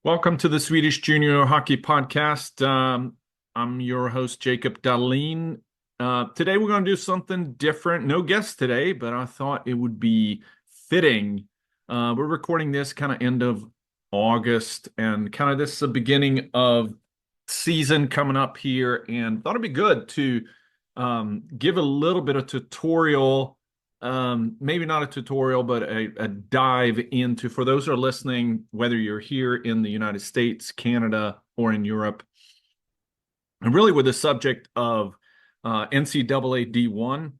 Welcome to the Swedish Junior Hockey Podcast. I'm your host, Jacob Dahlin. Today we're going to do something different. No guest today, but I thought it would be fitting. We're recording this kind of end of August, and kind of this is the beginning of season coming up here, and thought it'd be good to give a little bit of tutorial. Maybe not a tutorial, but a dive into, for those who are listening, whether you're here in the United States, Canada, or in Europe, and really with the subject of NCAA D1.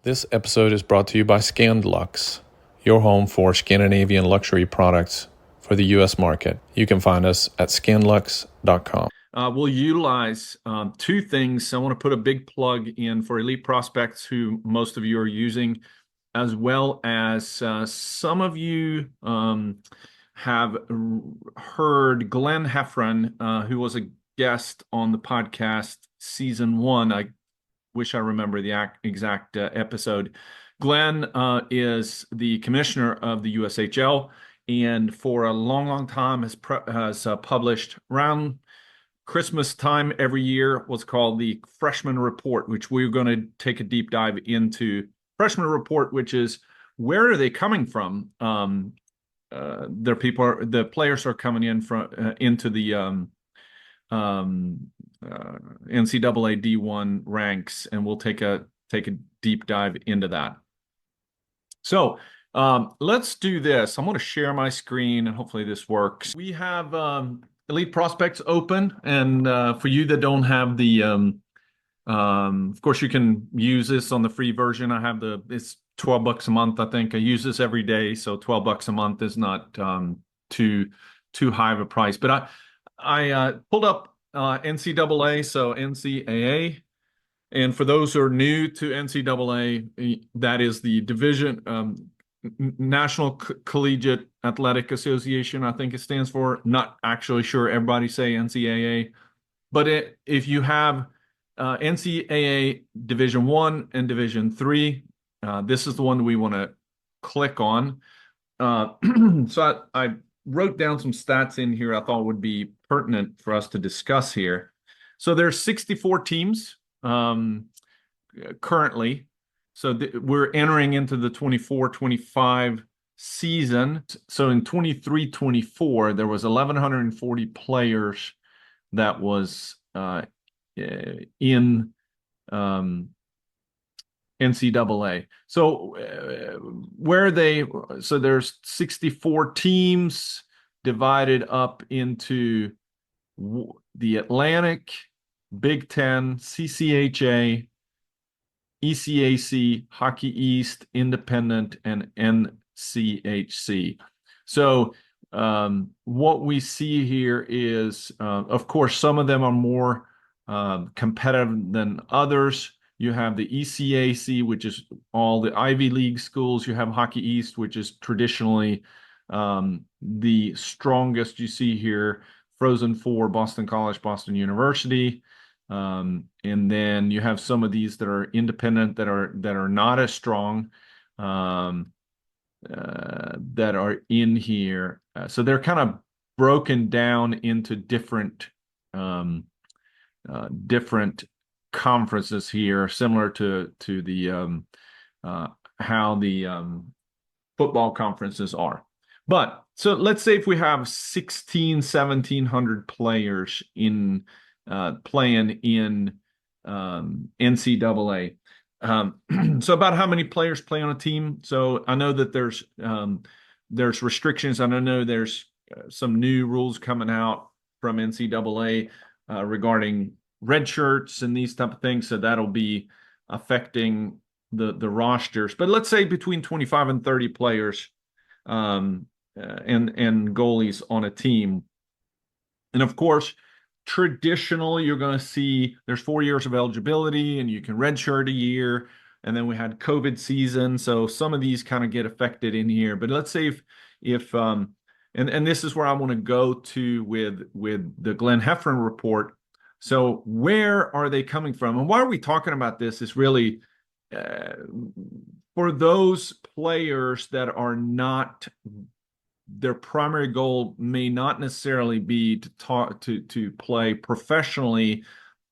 This episode is brought to you by Scandlux, your home for Scandinavian luxury products for the U.S. market. You can find us at scandlux.com. We'll utilize two things. I want to put a big plug in for Elite Prospects, who most of you are using, as well as some of you have heard Glenn Hefferan, who was a guest on the podcast season 1. I wish I remember the exact episode. Glenn is the commissioner of the USHL, and for a long time has published around Christmas time every year what's called the Freshman Report, which we're going to take a deep dive into. Freshman Report, which is where are they coming from? The players are coming in from into the NCAA D1 ranks, and we'll take a deep dive into that. So let's do this. I'm going to share my screen, and hopefully this works. We have Elite Prospects open, and for you that don't have the, of course, you can use this on the free version. I have it's $12 a month. I think I use this every day, so $12 a month is not too high of a price. But I pulled up NCAA, so NCAA, and for those who are new to NCAA, that is the division. National Collegiate Athletic Association, I think it stands for. Not actually sure. Everybody say NCAA. But if you have NCAA Division 1 and Division 3, this is the one we want to click on. So I wrote down some stats in here I thought would be pertinent for us to discuss here. So there's 64 teams currently. So we're entering into the 24-25 season. So in 23-24, there was 1,140 players that was in NCAA. So so there's 64 teams divided up into the Atlantic, Big Ten, CCHA, ECAC, Hockey East, Independent, and NCHC. So what we see here is, of course, some of them are more competitive than others. You have the ECAC, which is all the Ivy League schools. You have Hockey East, which is traditionally the strongest. You see here, Frozen Four, Boston College, Boston University. And then you have some of these that are independent, that are not as strong, that are in here. So they're kind of broken down into different conferences here, similar to the how the football conferences are. But so let's say if we have 1,700 players in playing in NCAA. So about how many players play on a team? So I know that there's restrictions. I know there's some new rules coming out from NCAA regarding red shirts and these type of things. So that'll be affecting the rosters. But let's say between 25 and 30 players and goalies on a team. And of course, traditionally, you're going to see there's 4 years of eligibility, and you can redshirt a year. And then we had COVID season, so some of these kind of get affected in here. But let's say if and this is where I want to go to with the Glenn Hefferan report. So where are they coming from, and why are we talking about this? Is really for those players that are not their primary goal may not necessarily be to play professionally,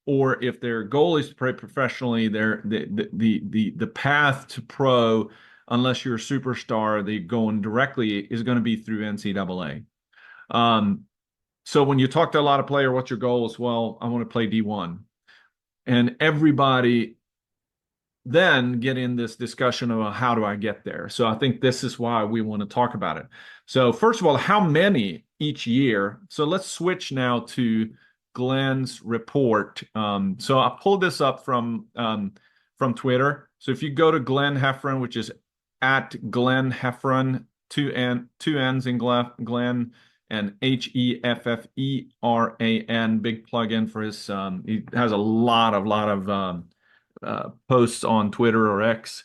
or if their goal is to play professionally, the path to pro, unless you're a superstar, they going directly is going to be through NCAA. So when you talk to a lot of players, what's your goals? Well, I want to play D1. And everybody then get in this discussion of how do I get there? So I think this is why we want to talk about it. So first of all, how many each year? So let's switch now to Glenn's report. So I pulled this up from Twitter. So if you go to Glenn Hefferan, which is at Glenn Hefferan, two N's in Glenn, and Hefferan, big plug-in for his. He has a lot of posts on Twitter or X.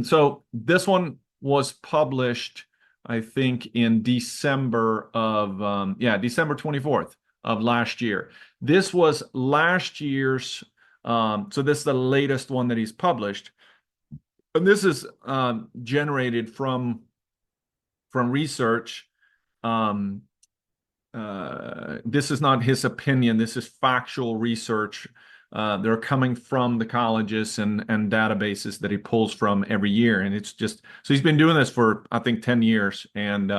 So this one was published, I think, in December of December 24th of last year. This was last year's. So this is the latest one that he's published, and this is generated from research. This is not his opinion. This is factual research. They're coming from the colleges and databases that he pulls from every year. And it's just, so he's been doing this for, I think, 10 years. And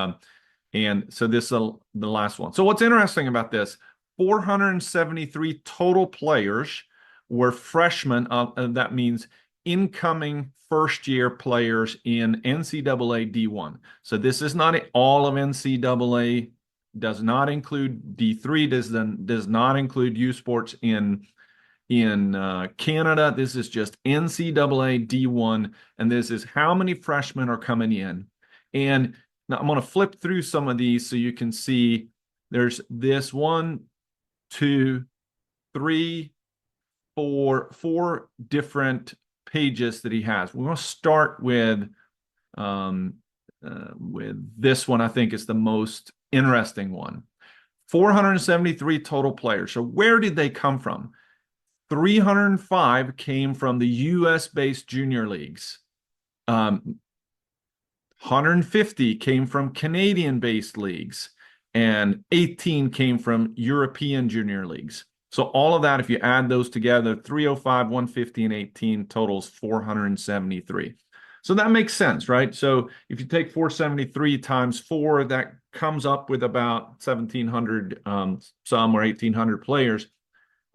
so this is the last one. So what's interesting about this, 473 total players were freshmen. That means incoming first-year players in NCAA D1. So this is not all of NCAA, does not include D3, does not include U Sports in Canada. This is just NCAA D1, and this is how many freshmen are coming in. And now I'm going to flip through some of these so you can see there's this 1, 2, 3, 4 different pages that he has. We're going to start with this one. I think is the most interesting one. 473 total players. So where did they come from? 305 came from the US-based junior leagues. 150 came from Canadian-based leagues, and 18 came from European junior leagues. So all of that, if you add those together, 305, 150, and 18 totals 473. So that makes sense, right? So if you take 473 times 4, that comes up with about 1,700 some or 1,800 players,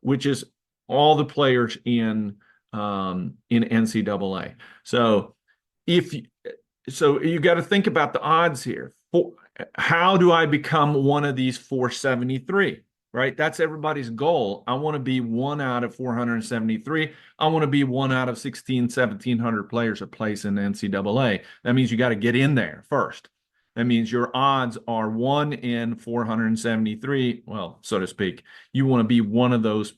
which is all the players in NCAA. So you got to think about the odds here. How do I become one of these 473? Right? That's everybody's goal. I want to be one out of 473. I want to be one out of 1,700 players that plays in the NCAA. That means you got to get in there first. That means your odds are 1 in 473, well, so to speak. You want to be one of those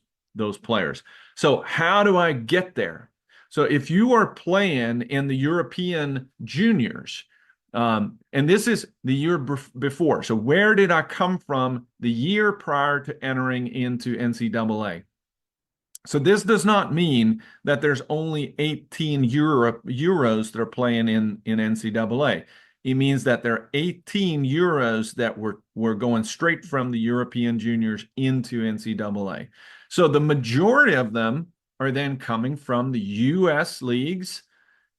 players. So how do I get there? So if you are playing in the European juniors, and this is the year before. So where did I come from the year prior to entering into NCAA? So this does not mean that there's only 18 Euros that are playing in NCAA. It means that there are 18 Euros that were going straight from the European juniors into NCAA. So the majority of them are then coming from the US leagues.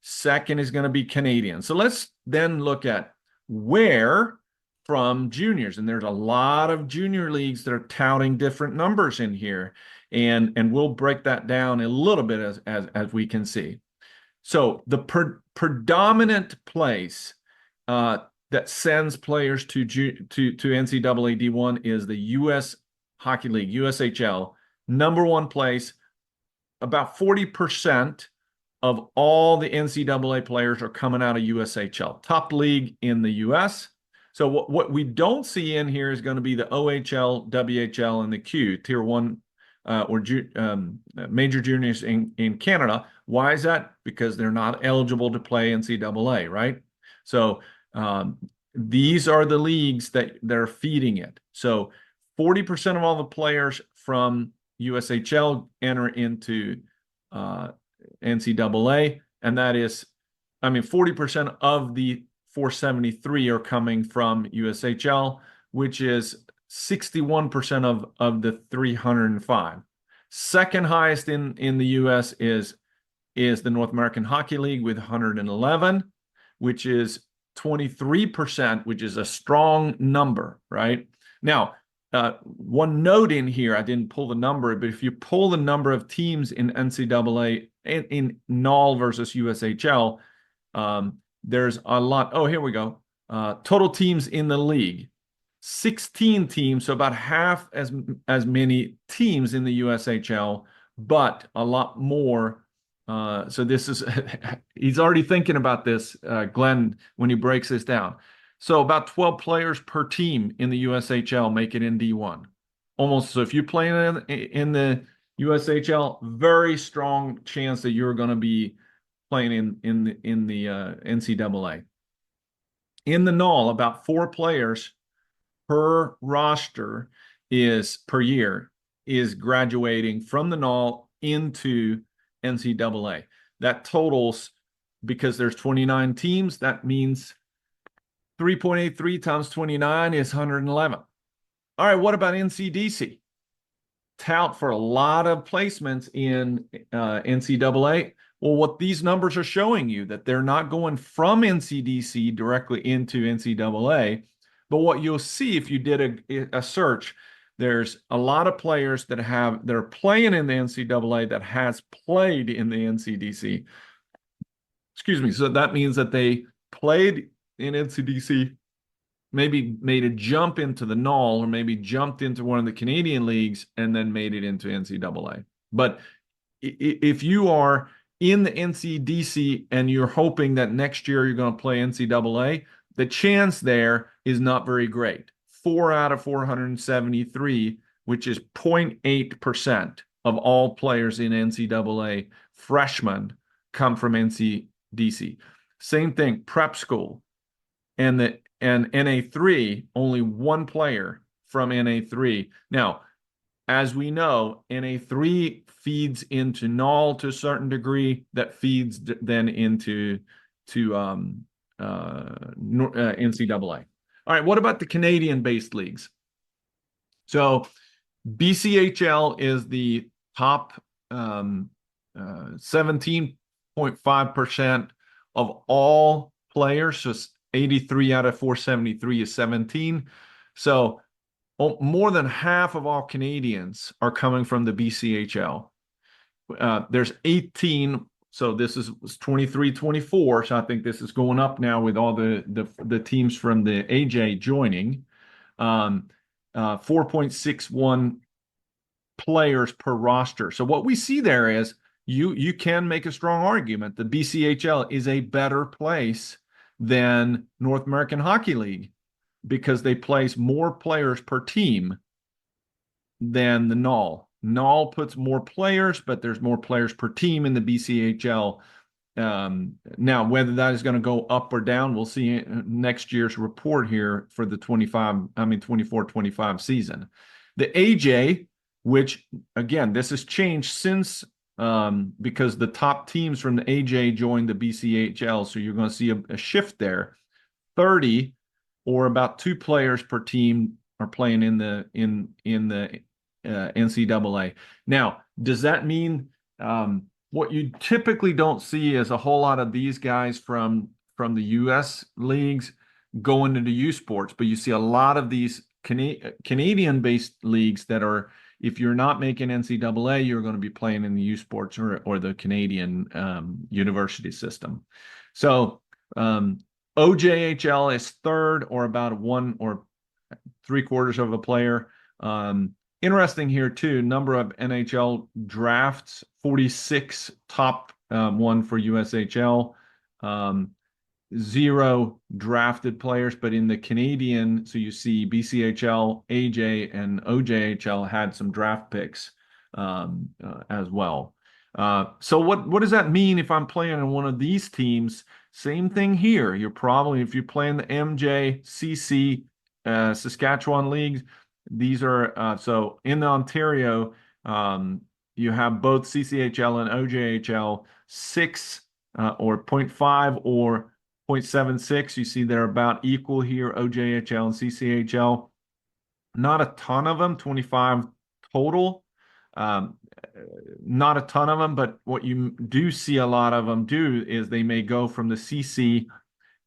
Second is going to be Canadian. So let's then look at where from juniors. And there's a lot of junior leagues that are touting different numbers in here. And we'll break that down a little bit as we can see. So the predominant place that sends players to NCAA D1 is the US Hockey League, USHL. Number one place, about 40% of all the NCAA players are coming out of USHL, top league in the US. So what we don't see in here is going to be the OHL, WHL, and the Q, Tier 1 major juniors in Canada. Why is that? Because they're not eligible to play NCAA, right? So these are the leagues that they're feeding it. So 40% of all the players from USHL enter into NCAA, and that is, 40% of the 473 are coming from USHL, which is 61% of the 305. Second highest in the US is the North American Hockey League with 111, which is 23%, which is a strong number, right? Now, one note in here, I didn't pull the number, but if you pull the number of teams in NCAA in NOL versus USHL, there's a lot. Oh, here we go. Total teams in the league, 16 teams, so about half as many teams in the USHL, but a lot more. So this is he's already thinking about this, Glenn, when he breaks this down. So about 12 players per team in the USHL make it in D1. Almost. So if you play in the USHL, very strong chance that you're going to be playing in the NCAA. In the NOL, about 4 players per roster per year is graduating from the NOL into NCAA. That totals, because there's 29 teams, that means 3.83 times 29 is 111. All right, what about NCDC? Tout for a lot of placements in NCAA. Well, what these numbers are showing you, that they're not going from NCDC directly into NCAA, but what you'll see if you did a search, there's a lot of players that are playing in the NCAA that has played in the NCDC. Excuse me. So that means that they played in NCDC, maybe made a jump into the NOL, or maybe jumped into one of the Canadian leagues and then made it into NCAA. But if you are in the NCDC and you're hoping that next year you're going to play NCAA, the chance there is not very great. 4 out of 473, which is 0.8% of all players in NCAA freshmen come from NCDC. Same thing, prep school and NA3, only 1 player from NA3. Now, as we know, NA3 feeds into NOL to a certain degree, that feeds then into NCAA. All right, what about the Canadian-based leagues? So BCHL is the top 17.5% of all players. So 83 out of 473 is 17. So more than half of all Canadians are coming from the BCHL. There's 18. So this is 23-24. So I think this is going up now with all the teams from the AJ joining. 4.61 players per roster. So what we see there is you can make a strong argument the BCHL is a better place than North American Hockey League because they place more players per team than the NOL. NOL puts more players, but there's more players per team in the BCHL. Now, whether that is going to go up or down, we'll see next year's report here for the 24-25 season. The AJ, which again, this has changed since because the top teams from the AJ joined the BCHL, so you're going to see a shift there. 30 or about 2 players per team are playing in the NCAA. Now, does that mean what you typically don't see is a whole lot of these guys from the U.S. leagues going into U Sports, but you see a lot of these Canadian-based leagues that are, if you're not making NCAA, you're going to be playing in the U Sports or the Canadian university system. So OJHL is third, or about 1 or 3/4 of a player. Interesting here too, number of NHL drafts, 46 top 1 for USHL, 0 drafted players, but in the Canadian, so you see BCHL, AJ, and OJHL had some draft picks as well. So what does that mean if I'm playing in one of these teams? Same thing here. You're probably, if you play in the MJCC Saskatchewan leagues, these are so in the Ontario, you have both CCHL and OJHL 6 or 0.5 or 0.76. You see they're about equal here, OJHL and CCHL. Not a ton of them, 25 total. Um, not a ton of them, but what you do see a lot of them do is they may go from the CC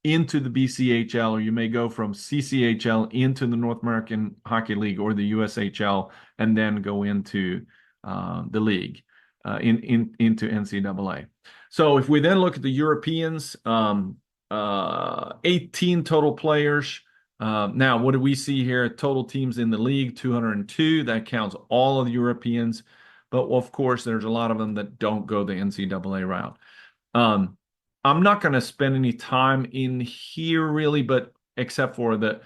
into the BCHL, or you may go from CCHL into the North American Hockey League or the USHL, and then go into the league, into NCAA. So if we then look at the Europeans, 18 total players. Now, what do we see here? Total teams in the league, 202. That counts all of the Europeans. But of course, there's a lot of them that don't go the NCAA route. I'm not going to spend any time in here really, but except for the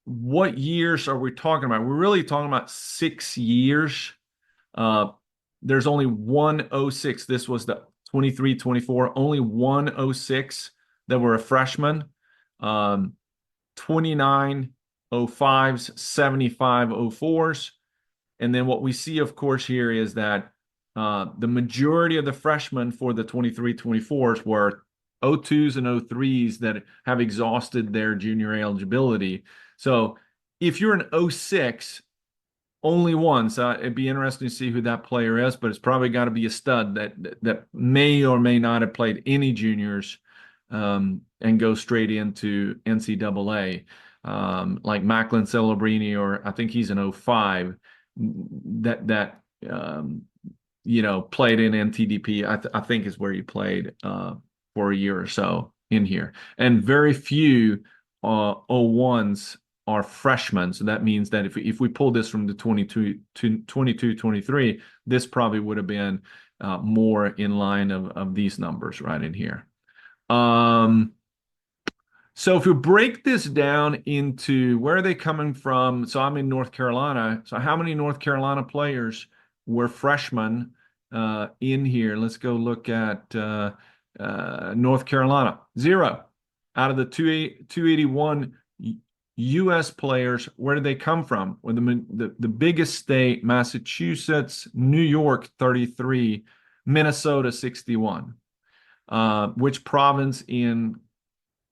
what years are we talking about? We're really talking about 6 years. There's only one 06. This was the 23-24. Only one 06 that were a freshman. 29 05s, 75 04s. And then what we see, of course, here is that the majority of the freshmen for the 23-24s were 02s and 03s that have exhausted their junior eligibility. So if you're an 06, only one. So it'd be interesting to see who that player is, but it's probably got to be a stud that may or may not have played any juniors and go straight into NCAA, like Macklin Celebrini, or I think he's an 05 that played in NTDP. I think is where he played for a year or so in here, and very few 01s are freshmen. So that means that if we pull this from the 22-23, this probably would have been more in line of these numbers right in here. So if you break this down into where are they coming from? So I'm in North Carolina. So how many North Carolina players were freshmen in here? Let's go look at North Carolina. 0 out of the 281 U.S. players. Where did they come from? Well, the biggest state, Massachusetts, New York, 33, Minnesota, 61. Which province in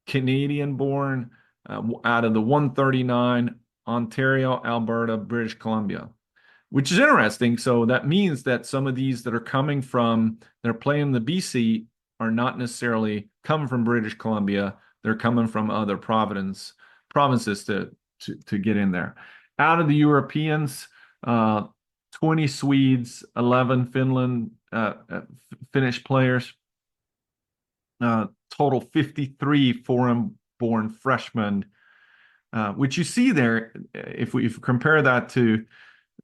Canadian born out of the 139? Ontario, Alberta, British Columbia, which is interesting. So that means that some of these that are coming from, they're playing the BC, are not necessarily coming from British Columbia. They're coming from other provinces to get in there. Out of the Europeans, 20 Swedes, 11 Finnish players. Total 53 foreign-born freshmen, which you see there. If we compare that to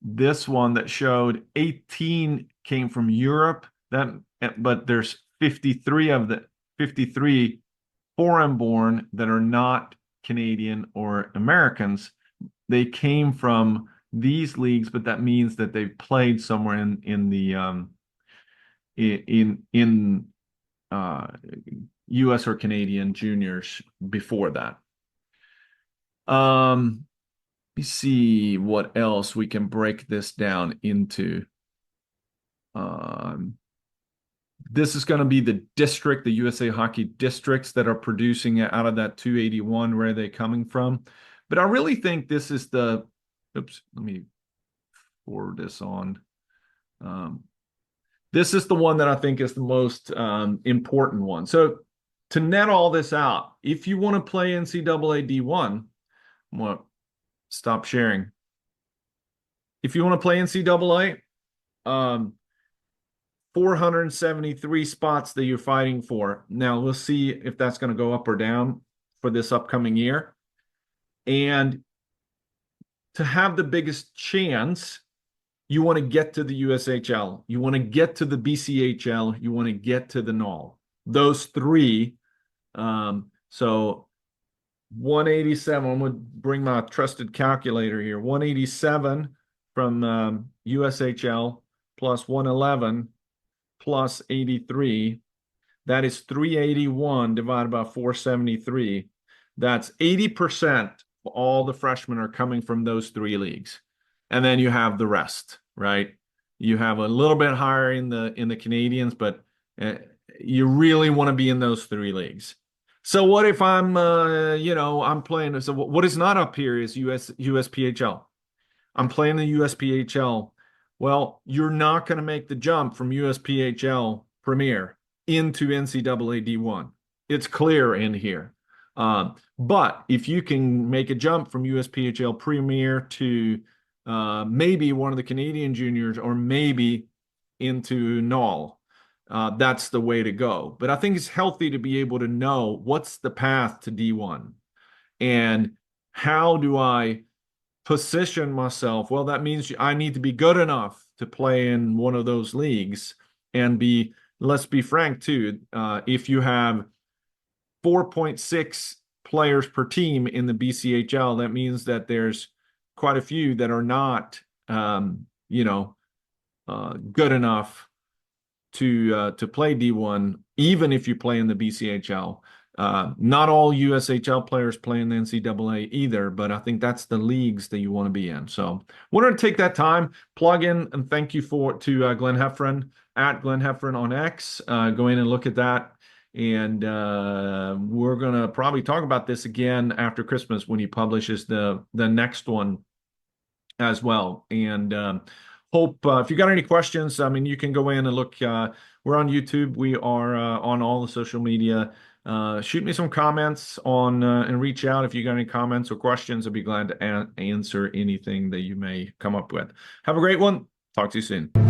this one that showed 18 came from Europe, but there's 53 foreign-born that are not Canadian or Americans. They came from these leagues, but that means that they've played somewhere in the U.S. or Canadian juniors before that. Let me see what else we can break this down into. This is going to be the district, the USA Hockey districts that are producing it out of that 281. Where are they coming from? But I really think this is the, oops, let me forward this on. This is the one that I think is the most important one. So to net all this out, if you want to play NCAA D1, I'm going to stop sharing. If you want to play NCAA, 473 spots that you're fighting for. Now, we'll see if that's going to go up or down for this upcoming year. And to have the biggest chance, you want to get to the USHL. You want to get to the BCHL. You want to get to the NOL. Those three. So 187, I'm going to bring my trusted calculator here. 187 from USHL plus 111 plus 83. That is 381 divided by 473. That's 80% of all the freshmen are coming from those three leagues. And then you have the rest, right? You have a little bit higher in the Canadians, but you really want to be in those three leagues. So what if I'm, I'm playing? So what is not up here is USPHL. I'm playing the USPHL. Well, you're not going to make the jump from USPHL Premier into NCAA D1. It's clear in here. But if you can make a jump from USPHL Premier to maybe one of the Canadian juniors or maybe into NOL, that's the way to go. But I think it's healthy to be able to know what's the path to D1 and how do I position myself. Well, that means I need to be good enough to play in one of those leagues and let's be frank too, if you have 4.6 players per team in the BCHL, that means that there's quite a few that are not, good enough to play D1, even if you play in the BCHL. Not all USHL players play in the NCAA either, but I think that's the leagues that you want to be in. So wanted to take that time, plug in, and thank you to Glenn Hefferan at Glenn Hefferan on X. Go in and look at that. And we're gonna probably talk about this again after Christmas when he publishes the next one as well. And hope if you got any questions, I mean, you can go in and look. We're on YouTube. We are on all the social media. Shoot me some comments on and reach out if you got any comments or questions. I'd be glad to answer anything that you may come up with. Have a great one. Talk to you soon.